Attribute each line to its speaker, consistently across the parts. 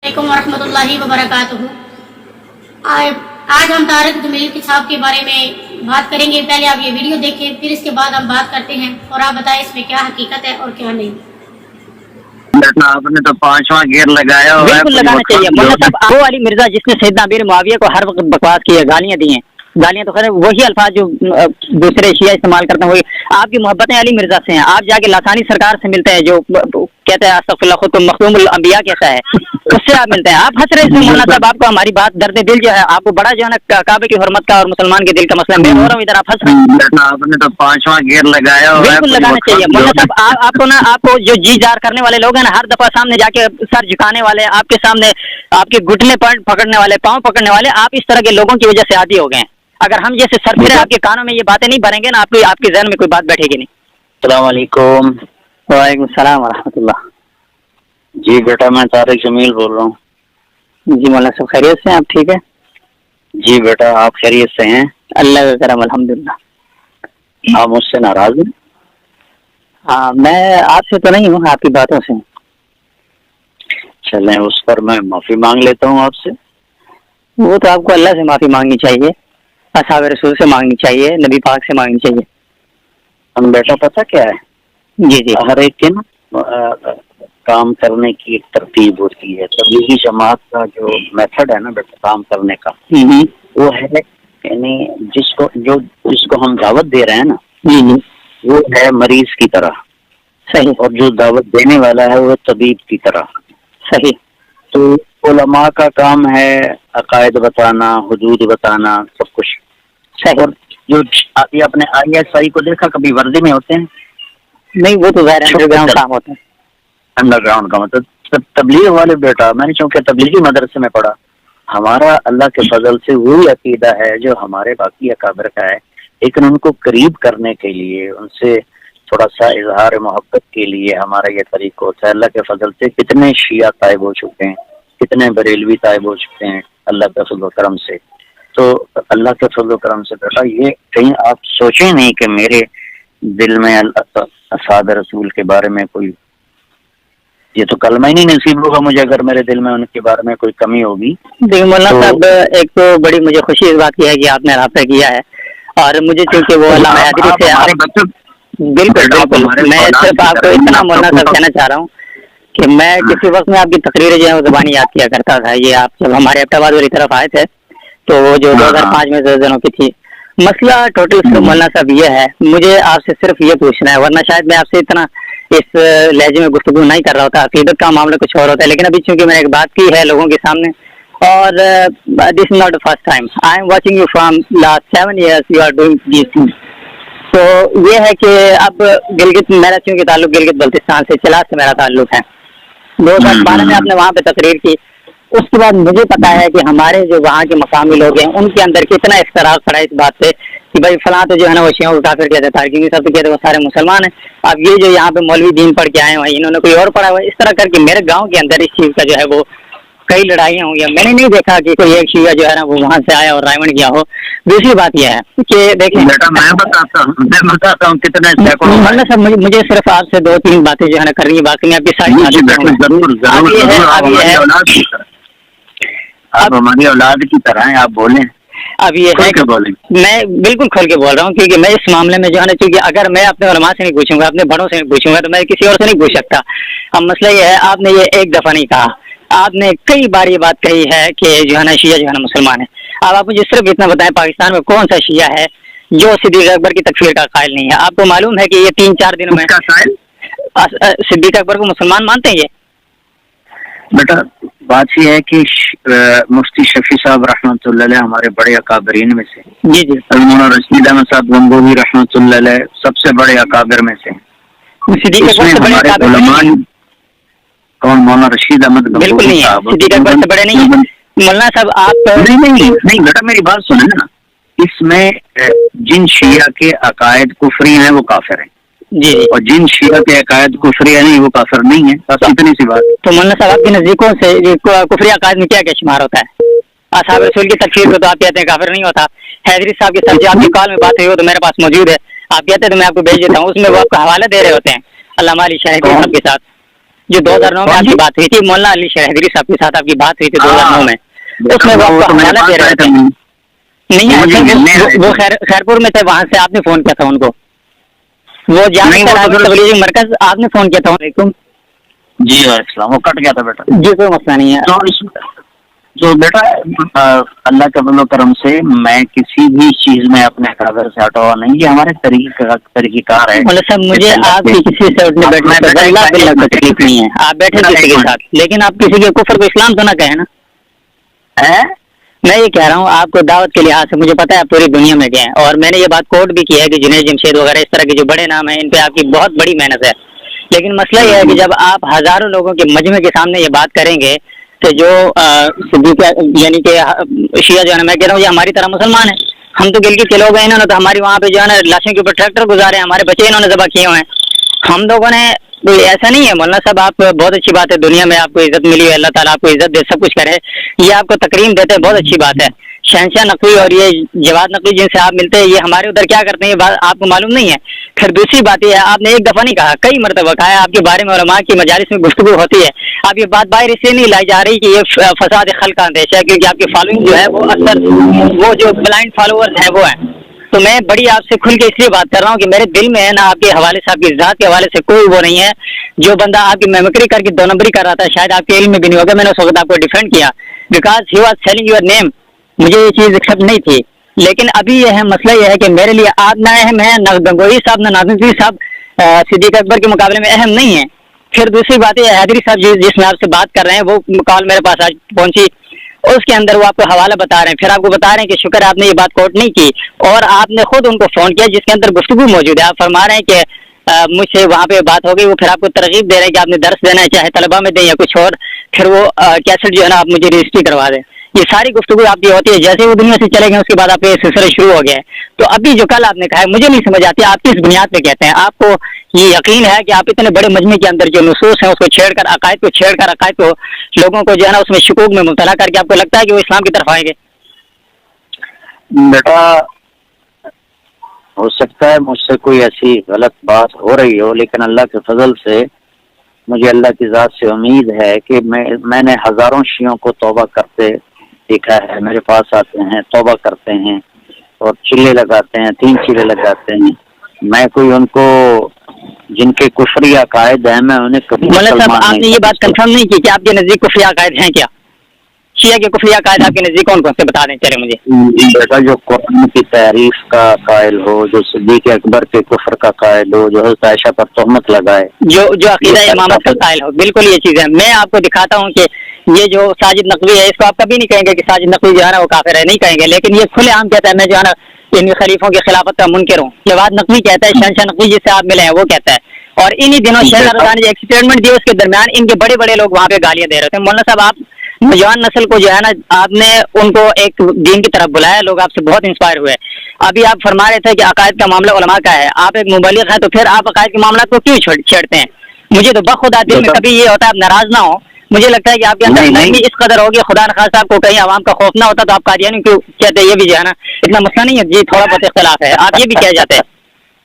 Speaker 1: अस्सलाम वरहमतुल्लाहि वबरकातुहू। आज हम तारिक जमील साहब के बारे में बात करेंगे। पहले आप ये वीडियो देखें, फिर इसके बाद हम बात करते हैं और आप बताएं इसमें क्या हकीकत है और क्या नहीं।
Speaker 2: आपने तो 5वां गियर लगाया हुआ है।
Speaker 3: बिल्कुल लगाना चाहिए। मौलाना साहब वो अली मिर्जा जिसने सैयदना अमीर मुआविया को हर वक्त बकवास की है, गालियां दी हैं, गालियां तो खैर वही अल्फाज जो दूसरे शिया इस्तेमाल करते हैं, वही आपकी मोहब्बतें अली मिर्जा से हैं। आप जाके लासानी सरकार से मिलते हैं जो कहते हैं अस्तगफिरुल्लाह खुद तो मखदूमुल अंबिया कहता है, उससे आप मिलते हैं। आप हंस रहे हैं मौलाना साहब, आपको हमारी बात दर्द दिल जो है आपको बड़ा जो है ना काबे की हुर्मत का और मुसलमान के दिल का मसला मैं हो रहा हूँ, इधर आप हंस रहे हैं।
Speaker 2: आपने तो 5वां गियर लगाया हुआ है।
Speaker 3: बिल्कुल लगाना चाहिए मौलाना साहब। आपको ना आपको जो जी जार करने वाले लोग हैं ना, हर दफा सामने जाके सर झुकाने वाले, आपके सामने आपके घुटने पर पकड़ने वाले, पाँव पकड़ने वाले, आप इस तरह के लोगों की वजह से आदी हो गए हैं। अगर हम जैसे सर फिर आपके कानों में ये बातें नहीं भरेंगे ना, आपके ज़हन में कोई बात बैठेगी नहीं।
Speaker 2: अस्सलाम वालेकुम।
Speaker 3: वालेकुम सलाम व रहमतुल्लाह।
Speaker 2: जी बेटा, मैं तारिक जमील बोल रहा हूँ।
Speaker 3: जी मौलाना साहब खैरियत से हैं? आप ठीक है?
Speaker 2: जी बेटा, आप खैरियत से हैं?
Speaker 3: अल्लाह का करम अल्हम्दुलिल्लाह।
Speaker 2: आप मुझसे नाराज हैं?
Speaker 3: हाँ, मैं आपसे तो नहीं हूँ, आपकी बातों से।
Speaker 2: चलें, उस पर मैं माफी मांग लेता हूँ आपसे।
Speaker 3: वो तो आपको अल्लाह से माफी मांगनी चाहिए, असहाब रसूल से मांगनी चाहिए, नबी पाक से मांगनी चाहिए।
Speaker 2: हम बेटा पता क्या है,
Speaker 3: जी जी,
Speaker 2: हर एक के ना काम करने की एक तरतीब होती है। तबलीगी जमात का जो मेथड है ना बेटा काम करने का, वो है यानी जिसको हम दावत दे रहे हैं ना, वो है मरीज की तरह।
Speaker 3: सही।
Speaker 2: और जो दावत देने वाला है वो तबीब की तरह।
Speaker 3: सही।
Speaker 2: तो उलमा का काम है अकायद बताना, हुदूद बताना, सब कुछ।
Speaker 3: सही।
Speaker 2: और जो अभी आपने ISI को देखा, कभी वर्दी में होते हैं?
Speaker 3: नहीं, वो तो ज़ाहिर अंडरग्राउंड काम होता है।
Speaker 2: अंडरग्राउंड का मतलब तबलीग वाले बेटा, मैंने चूंकि तबलीगी मदरसे में पढ़ा, हमारा अल्लाह के फजल से वही अकीदा है जो हमारे बाकी अकाबर का है, लेकिन उनको करीब करने के लिए, उनसे थोड़ा सा इजहार मोहब्बत के लिए हमारा ये तरीका होता है। अल्लाह के फजल से कितने शिया तायब हो चुके हैं, कितने बरेलवी तायब हो चुके हैं अल्लाह के फजल करम से। तो अल्लाह के फजल करम से बेटा, ये कहीं आप सोचें नहीं कि मेरे दिल में असहाब रसूल के बारे में कोई, ये तो कलमा ही नहीं नसीब होगा मुझे अगर मेरे दिल में उनके बारे में कोई कमी होगी।
Speaker 3: देखिए मौलाना साहब, एक तो बड़ी मुझे खुशी इस बात की है कि आपने राब्ता किया है, और मुझे चूंकि वो अल्लामा हैदरी से बिल्कुल बिल्कुल, मैं सिर्फ आपको इतना मौलाना साहब कहना चाह रहा हूँ कि मैं किसी वक्त में आपकी तकरीरें जो है वो ज़बानी याद किया करता था। ये आप जब हमारे एबटाबाद वाली तरफ आए थे तो वो जो 2005 में 10 दिनों की थी, मसला टोटल मौलाना साहब ये है, मुझे आपसे सिर्फ ये पूछना है, वरना शायद मैं आपसे इतना इस लहजे में गुफ्तगू नहीं कर रहा होता, अकीदत का मामला कुछ और होता है। लेकिन अभी चूंकि मैंने एक बात की है लोगों के सामने, और this is not the first time, I am watching you from last 7 years you are doing this things. तो ये है कि अब गिलगित, मेरा चूंकि ताल्लुक गिलगित बल्तिस्तान से, चिलास से मेरा ताल्लुक है। 2012 में आपने वहाँ पे तकरीर की, उसके बाद मुझे पता है कि हमारे जो वहाँ के मकामी लोग हैं उनके अंदर कितना इख्तराफ खड़ा इस बात से कि भाई फलां तो जो है ना वो शियों को काफिर कहते था, क्योंकि सब तो कहते वो सारे मुसलमान हैं। अब ये जो यहाँ पे मौलवी दीन पढ़ के आए हैं, इन्होंने कोई और पढ़ा हुआ है, इस तरह करके मेरे गाँव के अंदर इस चीज़ का जो है वो कई लड़ाइयाँ हुई हैं। मैंने नहीं देखा कि कोई एक शिया जो है ना वो वहाँ से आया और रावण किया हो। दूसरी बात यह है कि देखिए
Speaker 2: बेटा, मैं बताता हूँ कितने
Speaker 3: मौलाना साहब, मुझे सिर्फ आपसे 2-3 बातें जो है ना करनी है, बाकी मैं आपकी सारी
Speaker 2: आप हमारी औलाद की तरह हैं, आप बोलें।
Speaker 3: अब ये है कि मैं बिल्कुल खोल के बोल रहा हूँ, क्योंकि मैं इस मामले में जो है ना, क्योंकि अगर मैं अपने उलमा से नहीं पूछूंगा, अपने बड़ों से नहीं पूछूंगा, तो मैं किसी और से नहीं पूछ सकता। अब मसला ये है, आपने ये एक दफा नहीं कहा, आपने कई बार ये बात कही है कि जो है ना शिया जो है ना मुसलमान है। अब आप मुझे सिर्फ इतना बताएं, पाकिस्तान में कौन सा शिया है जो सिद्दीक अकबर की तकफीर का कायल नहीं है? आपको मालूम है कि ये 3-4 दिनों में सिद्दीक अकबर को मुसलमान मानते हैं ये?
Speaker 2: बेटा बात ये है कि मुफ्ती शफी साहब रहमतुल्लाह अलैह हमारे बड़े अकाबरीन में से,
Speaker 3: जी जी,
Speaker 2: मौलाना रशीद अहमद साहब गंगोही रहमतुल्लाह अलैह सबसे बड़े अकाबिर में से।
Speaker 3: सिद्दीक अकबर से बड़े अकाबिर नहीं?
Speaker 2: कौन? मौलाना रशीद अहमद?
Speaker 3: बिल्कुल नहीं है, सिद्दीक अकबर से बड़े नहीं है मौलाना साहब। आप
Speaker 2: नहीं बेटा, मेरी बात सुने ना, इसमें जिन शिया के अकायद कुफरी हैं वो काफिर हैं
Speaker 3: जी,
Speaker 2: और जिन शिया के अकायद कुफरी है नहीं वो काफिर नहीं है। बस इतनी सी बात।
Speaker 3: तो मौलाना साहब आपके नजदीकों से कुफरी अकायद में क्या क्या शुमार होता है? असहाब रसूल की तकफीर को तो आप कहते हैं काफिर नहीं होता। हैदरी साहब के साथ आपकी कॉल में बात हुई हो तो मेरे पास मौजूद है, आप कहते हैं तो मैं आपको भेज देता हूँ, उसमें वो आपको हवाला दे रहे होते हैं अल्लामा अली शाहिद साहब के साथ। जो 2009 में आपकी बात हुई थी, मौलाना अली शहदरी साहब के साथ आपकी बात हुई थी 2009 में, उसमें वो आपको हवाला दे रहे थे। नहीं, वो खैरपुर में थे, वहां से आपने फोन किया था उनको, वो तबलीगी मरकज आपने फोन किया था। वालेकुम
Speaker 2: जी अस्सलाम, वो कट गया था बेटा।
Speaker 3: जी कोई मसला नहीं है।
Speaker 2: तो बेटा अल्लाह के फज़ल करम से मैं किसी भी चीज में अपने कागर से हटा हुआ नहीं, ये हमारे तरीक़ेकार है।
Speaker 3: मतलब साहब मुझे आपकी किसी से उठने बैठने का तकलीफ नहीं है, आप बैठे किसी के साथ, लेकिन आप किसी के कुफर को इस्लाम तो ना कहे ना। मैं ये कह रहा हूँ आपको दावत के लिहाज से, मुझे पता है आप पूरी दुनिया में गए हैं, और मैंने ये बात कोट भी की है कि जुनैद जमशेद वगैरह इस तरह के जो बड़े नाम हैं, इन पे आपकी बहुत बड़ी मेहनत है। लेकिन मसला ये है कि जब आप हजारों लोगों के मजमे के सामने ये बात करेंगे तो जो यानी कि शिया जो है ना, मैं कह रहा हूँ ये हमारी तरह मुसलमान है, हम तो गिलगित के लोग हैं, इन्होंने तो हमारी वहाँ पे जो है ना लाशों के ऊपर ट्रैक्टर गुजारे, हमारे बच्चे इन्होंने ज़बह किए हुए हैं। हम लोगों ने तो ऐसा नहीं है। मौलाना साहब आप बहुत अच्छी बात है, दुनिया में आपको इज्जत मिली है, अल्लाह ताला आपको इज्जत दे, सब कुछ करे, ये आपको तकरीम देते हैं, बहुत अच्छी बात है। शहनशाह नकवी और ये जवाद नकवी जिनसे आप मिलते हैं, ये हमारे उधर क्या करते हैं, ये बात आपको मालूम नहीं है। फिर दूसरी बात ये है, आपने एक दफ़ा नहीं कहा, कई मरतबा कहा है आपके बारे में, उलमा की मजालिस में गुफ्तगू होती है। अब ये बात बाहर इसलिए नहीं लाई जा रही कि ये फसाद खल्क का अंदेशा है, क्योंकि आपकी फॉलोइंग जो है वो अक्सर वो जो ब्लाइंड फॉलोअर्स हैं वो हैं। तो मैं बड़ी आपसे खुल के इसलिए बात कर रहा हूँ कि मेरे दिल में है ना आपके हवाले से, आपकी ज़ात के हवाले से कोई वो नहीं है। जो बंदा आपकी मेमोरी करके 2 नंबरी कर रहा था, शायद आपके इल्म में भी नहीं होगा, मैंने उस वक्त आपको डिफेंड किया because he was selling your name, मुझे ये चीज़ एक्सेप्ट नहीं थी। लेकिन अभी यह है मसला यह है कि मेरे लिए आप ना अहम है, ना गंगोही साहब ना नाज़िम साहब सिद्दीक अकबर के मुकाबले में अहम नहीं है। फिर दूसरी बात यह हैदरी साहब जिसमें आपसे बात कर रहे हैं, वो कॉल मेरे पास आज पहुंची, उसके अंदर वो आपको हवाला बता रहे हैं, फिर आपको बता रहे हैं कि शुक्र आपने ये बात कोट नहीं की, और आपने खुद उनको फ़ोन किया जिसके अंदर गुफ्तगू मौजूद है। आप फरमा रहे हैं कि मुझसे वहाँ पे बात हो गई, वो फिर आपको तरगीब दे रहे हैं कि आपने दर्स देना है, चाहे तलबा में दें या कुछ और, फिर वो कैसेट जो है ना आप मुझे रजिस्ट्री करवा दें। ये सारी गुफ्तगू आपकी होती है, जैसे वो दुनिया से चले गए उसके बाद आपके सिलसिला शुरू हो गया है। तो अभी जो कल आपने कहा है मुझे नहीं समझ आती, आप किस बुनियाद पे कहते हैं? आपको ये यकीन है कि आप इतने बड़े मजमे के अंदर जो नुसूस हैं उसको छेड़कर, अकायद को लोगों को जो है ना उसमें शुकूक में मुब्तला करके आपको लगता है कि वो इस्लाम की तरफ आएंगे?
Speaker 2: बेटा हो सकता है मुझसे कोई ऐसी गलत बात हो रही हो, लेकिन अल्लाह के फजल से मुझे अल्लाह की ज़ात से उम्मीद है कि मैंने हज़ारों शियों को तौबा करते देखा है। मेरे पास आते हैं, तौबा करते हैं और चिल्ले लगाते हैं, 3 चिल्ले लगाते हैं। मैं कोई उनको जिनके कुफरी अकायद हैं मैं उन्हें कभी
Speaker 3: आपने ये बात कंफर्म नहीं की कि आपके नज़दीक कुफरी अकायद हैं क्या? शिया के कुफरी अकायद आपके नज़दीक कौन कौन से बता दें चले मुझे।
Speaker 2: बेटा जो कुरान की तारीफ का कायल हो, जो सिद्दीक अकबर के कुफर का कायल हो, जो हज़रत आयशा पर तोहमत लगाए, जो अकीदा इमामत का कायल हो, बिल्कुल ये चीज़ है। मैं आपको दिखाता हूँ कि ये जो साजिद नकवी है, इसको आप कभी नहीं कहेंगे कि साजिद नकवी जो है ना वो काफिर है, नहीं कहेंगे, लेकिन ये खुले आम कहता है मैं जो है ना इन खलीफों की खिलाफत का मुनकर हूँ। जवाद नकवी कहता है, शहनशाह नकवी जिससे आप मिले हैं वो कहता है। और इन्हीं दिनों शहजादा ने एक स्टेटमेंट दिया, उसके दरमियान इनके बड़े बड़े लोग वहाँ पे गालियां दे रहे थे। मौलाना साहब आप नौजवान नस्ल को जो है ना आपने उनको एक दीन की तरफ बुलाया, लोग आपसे बहुत इंस्पायर हुए। अभी आप फरमा रहे थे कि अकायद का मामला उलमा का है, आप एक मुबल्लिग हैं, तो फिर आप अकायद के मामला को क्यों छेड़ते हैं? मुझे तो बखुदा दिल में कभी ये होता है, आप नाराज ना हो, मुझे लगता है कि आपके अंदर नरमी इस कदर होगी, खुदा न खास्ता आपको कहीं आवाम का खौफ ना होता तो आप कादियानी क्यों कहते? ये भी जो है ना इतना मसला नहीं है जी, थोड़ा बहुत इख्तिलाफ है, आप ये भी कह जाते हैं।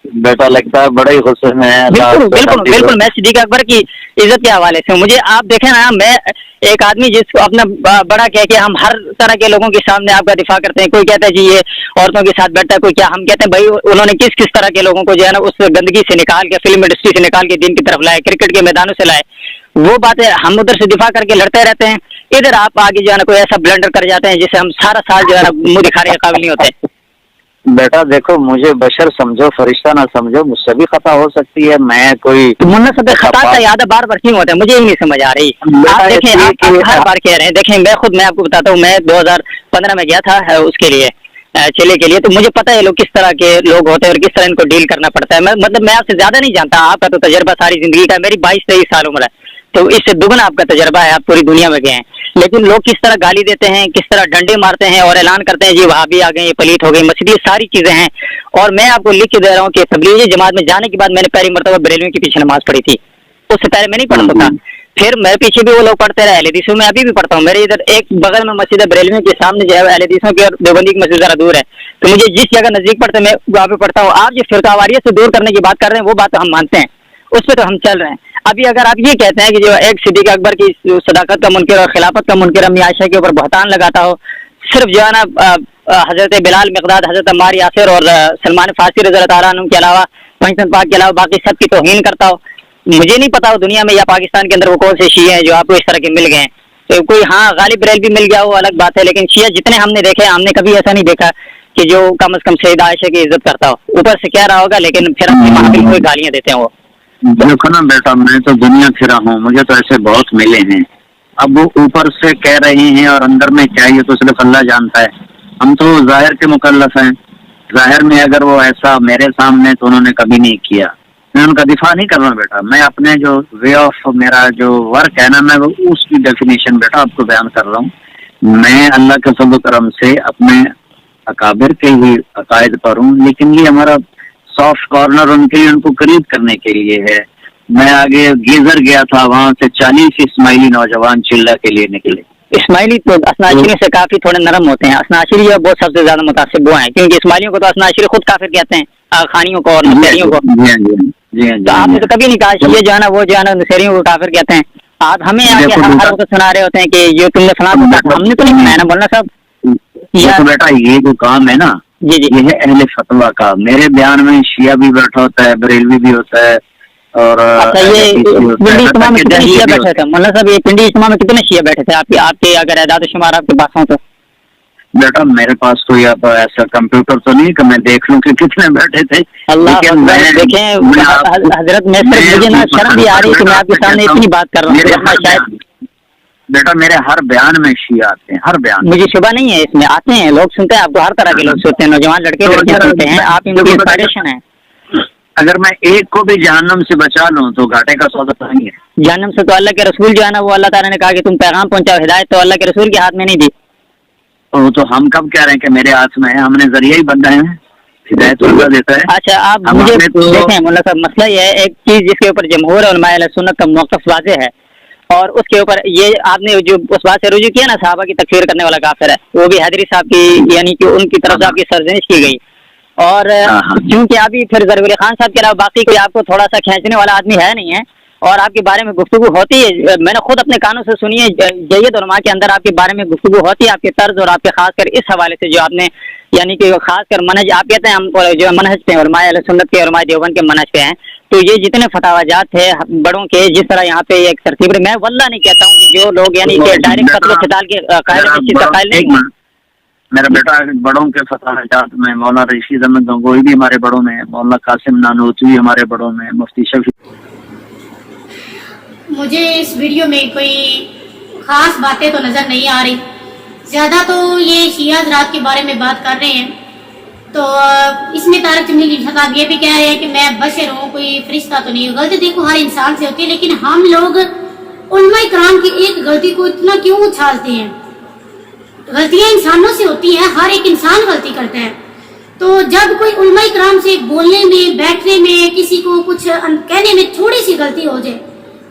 Speaker 2: बेटा लगता है बड़ा ही खुश है।
Speaker 3: बिल्कुल मैं सिद्दीक अकबर की इज्जत के हवाले से, मुझे आप देखें ना, मैं एक आदमी जिसको अपना बड़ा कह के हम हर तरह के लोगों के सामने आपका दिफा करते हैं। कोई कहता है जी ये औरतों के साथ बैठता है, कोई क्या, हम कहते हैं भाई उन्होंने किस किस तरह के लोगों को जो है ना उस गंदगी से निकाल के, फिल्म इंडस्ट्री से निकाल के दीन की तरफ लाए, क्रिकेट के मैदानों से लाए, वो बातें हम उधर से दिफा करके लड़ते रहते हैं। इधर आप आगे जो है ना कोई ऐसा ब्लंडर कर जाते हैं जिसे हम सारा साल जो है ना मुंह दिखाने के काबिल नहीं होते।
Speaker 2: बेटा देखो, मुझे बशर समझो, फरिश्ता ना समझो, मुझसे भी खता हो सकती है। मैं कोई
Speaker 3: मुन्ना सब खता का याद है बार बार क्यों होता है, मुझे ही नहीं समझ आ रही। आप देखें, आप हर बार कह रहे हैं, देखें मैं आपको बताता हूँ, मैं 2015 में गया था उसके लिए, चिले के लिए, तो मुझे पता है लोग किस तरह के लोग होते हैं और किस तरह इनको डील करना पड़ता है। मैं आपसे ज्यादा नहीं जानता, आपका तो तजर्बा सारी जिंदगी का, मेरी 22-23 साल उम्र है, तो इससे दुगना आपका तजर्बा है, आप पूरी दुनिया में गए हैं। लेकिन लोग किस तरह गाली देते हैं, किस तरह डंडे मारते हैं और ऐलान करते हैं जी वहाबी आ गए, ये पलीत हो गई मस्जिद, ये सारी चीजें हैं। और मैं आपको लिख के दे रहा हूँ कि तबलीगी जमात में जाने के बाद मैंने पहली मरतबा बरेलवियों के पीछे नमाज पढ़ी थी, उससे पहले मैं नहीं पढ़ता था। फिर मेरे पीछे भी वो लोग पढ़ते रहे, अहले हदीसों में अभी भी पढ़ता हूँ। मेरे इधर एक बगल में मस्जिद है बरेलवियों के सामने जो है अहले हदीसों की और देवबंदी की मस्जिद जरा दूर है, तो मुझे जिस जगह नजदीक पड़ता है मैं वहाँ पे पढ़ता हूँ। आप जो फिरकावारियत से दूर करने की बात कर रहे हैं वो बात तो हम मानते हैं, उस पर तो हम चल रहे हैं। अभी अगर आप ये कहते हैं कि जो एक सिद्दीक अकबर की सदाकत का मुनकर और खिलाफत का मुनकर अम्मी आयशा के ऊपर बहतान लगाता हो, सिर्फ जो है ना हजरत बिलाल मिक़दाद, हजरत अम्मार यासिर और सलमान फारसी रज़ी अल्लाह तआला अन्हु के अलावा, पंचतन पाक के अलावा बाकी सब की तौहीन करता हो, मुझे नहीं पता हो दुनिया में या पाकिस्तान के अंदर वो कौन से शिये हैं जो आपको इस तरह के मिल गए हैं। तो कोई हाँ गालिब बरेलवी मिल गया वो अलग बात है, लेकिन शिया जितने हमने देखे हमने कभी ऐसा नहीं देखा कि जो कम से कम सैयदा आयशा की इज्जत करता हो। ऊपर से कह रहा होगा लेकिन फिर अपनी महफिल को गालियां देते हैं वो।
Speaker 2: देखो ना बेटा, मैं तो दुनिया फिरा हूँ, मुझे तो ऐसे बहुत मिले हैं। अब वो ऊपर से कह रहे हैं और अंदर में क्या है ये तो सिर्फ अल्लाह जानता है। हम तो जाहिर के मुकल्लफ हैं। जाहिर में अगर वो ऐसा मेरे सामने तो उन्होंने कभी नहीं किया। मैं उनका दिफा नहीं कर रहा बेटा, मैं अपने जो वे ऑफ मेरा जो वर्क है ना, मैं वो उसकी डेफिनेशन बेटा आपको बयान कर रहा हूँ। मैं अल्लाह के फज़ल करम से अपने अकाबिर के ही अकायद पर हूँ, लेकिन ये हमारा सॉफ्ट कॉर्नर उनके लिए, उनको करीब करने के लिए है। मैं आगे गीजर गया था, वहाँ से 40 इस्माइली नौजवान चिल्ला के लिए निकले।
Speaker 3: इस्माइली तो असनाशिरी से काफी थोड़े नरम होते हैं। असनाशिरी बहुत सबसे ज्यादा मुतासिब वो हैं, क्योंकि इस्माइलियों को तो असनाशिरी खुद काफिर कहते हैं, खानियों को और नसेरियों को। तो आपने तो कभी नहीं कहा ये जो है ना वो जो है ना नसेरियों को काफिर कहते हैं। आप हमें आगे हर वक्त सुना रहे होते हैं कि ये तुमने सुना, हमने तो नहीं सुना है ना बोलना साहब।
Speaker 2: तो बेटा ये जो काम है ना,
Speaker 3: जी जी,
Speaker 2: ये है अहले फतवा का। मेरे बयान में शिया भी बैठा होता है, बरेलवी भी होता है, और
Speaker 3: अच्छा ये पिंडी इज्तिमा में कितने शिया बैठे थे मौलाना साहब? ये पिंडी इज्तिमा में कितने शिया बैठे थे आपके अगर एदाद शुमार आपके पास हो तो?
Speaker 2: बेटा मेरे पास तो या तो ऐसा कंप्यूटर तो नहीं कि मैं देख लूं कि कितने बैठे थे।
Speaker 3: अल्लाह देखें हजरत, मैं सिर्फ मुझे ना शर्म भी आ रही है कि मैं आपके सामने इतनी बात कर रहा हूँ। शायद
Speaker 2: बेटा मेरे हर बयान में शिया आते हैं, हर बयान।
Speaker 3: मुझे शुबा नहीं है इसमें, आते हैं लोग, सुनते हैं आपको, हर तरह के लोग सुनते हैं, नौजवान लड़के लड़कियां सुनते हैं, आप इनकी इंस्पिरेशन है।
Speaker 2: अगर मैं एक को भी जहन्नम से बचा लूं तो घाटे का सौदा तो नहीं है।
Speaker 3: जहन्नम से तो अल्लाह के रसूल जो है ना, वो अल्लाह ताला ने कहा कि तुम पैगाम पहुंचाओ, हिदायत तो अल्लाह के रसूल के हाथ में नहीं दी।
Speaker 2: तो हम कब कह रहे हैं कि मेरे हाथ में है? हमने जरिया ही बंदा है, हिदायत तो अल्लाह देता है।
Speaker 3: अच्छा आप मुझे देखें मौलाना साहब, मसला ये है, एक चीज जिसके ऊपर जमहूर और उलमाए अहले सुन्नत का मौक़िफ़ वाज़ेह है, और उसके ऊपर ये आपने जो उस बात से रुजू किया ना, सहाबा की तकफीर करने वाला काफिर है, वो भी हैदरी साहब की, यानी कि उनकी तरफ से आपकी सरजनिश की गई। और क्योंकि अभी फिर ज़रवेल खान साहब के अलावा बाकी कोई आपको थोड़ा सा खींचने वाला आदमी है नहीं है, और आपके बारे में गुफ्तगू होती है, मैंने खुद अपने कानों से सुनी है, जय्यद उलमा के अंदर आपके बारे में गुफ्तगू होती है, आपके तर्ज और आपके खासकर इस हवाले से जो आपने, यानी कि खासकर मनहज आप कहते हैं हम जो मनहज पे उलमाए अहले सुन्नत के, उलमाए देवबंद के मनहज पे हैं, तो ये जितने फतावाजात थे बड़ों के, जिस तरह यहाँ पे एक तरतीब, मैं वल्लाह नहीं कहता हूँ कि जो लोग यानी कि डायरेक्ट कत्ल क़िताल के कायल नहीं।
Speaker 2: मेरा बेटा बड़ों के फतावाजात में मौलाना रशीद अहमद गंगोही भी हमारे बड़ों में, मौलाना कासिम नानूतवी हमारे बड़ों में, मुफ्ती शफी।
Speaker 1: मुझे इस वीडियो में कोई ख़ास बातें तो नज़र नहीं आ रही, ज़्यादा तो ये शिया हज़रात के बारे में बात कर रहे हैं। तो इसमें तारक जमील साहब ये भी कह रहे हैं कि मैं बशर हूँ, कोई फरिश्ता तो नहीं हूँ। गलती देखो हर इंसान से होती है, लेकिन हम लोग उलमा इकराम की एक गलती को इतना क्यों उछालते हैं? गलतियाँ इंसानों से होती हैं, हर एक इंसान गलती करता है। तो जब कोई उलमा इकराम से बोलने में, बैठने में, किसी को कुछ कहने में थोड़ी सी गलती हो जाए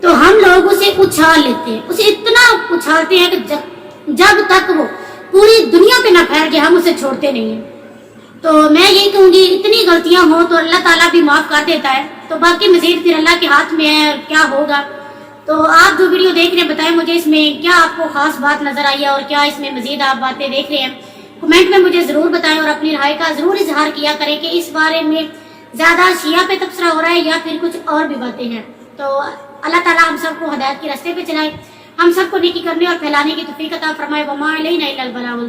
Speaker 1: तो हम लोग उसे उछाल लेते हैं, उसे इतना उछालते हैं कि जब तक वो पूरी दुनिया पे ना फैल गया हम उसे छोड़ते नहीं हैं। तो मैं यही कहूँगी, इतनी गलतियां हो तो अल्लाह ताला भी माफ़ कर देता है, तो बाकी मज़ीद फिर अल्लाह के हाथ में है क्या होगा। तो आप जो वीडियो देख रहे हैं बताएं मुझे इसमें क्या आपको ख़ास बात नज़र आई है, और क्या इसमें मज़ीद आप बातें देख रहे हैं, कमेंट में मुझे ज़रूर बताएं, और अपनी राय का ज़रूर इजहार किया करें कि इस बारे में ज़्यादा शिया पे तबसरा हो रहा है या फिर कुछ और भी बातें हैं। तो अल्लाह ताला हम सबको हिदायत के रास्ते पे चलाए, हम सबको नेकी करने और फैलाने की तौफीक अता फरमाए। वमा अलैना इल्लल बलागुल।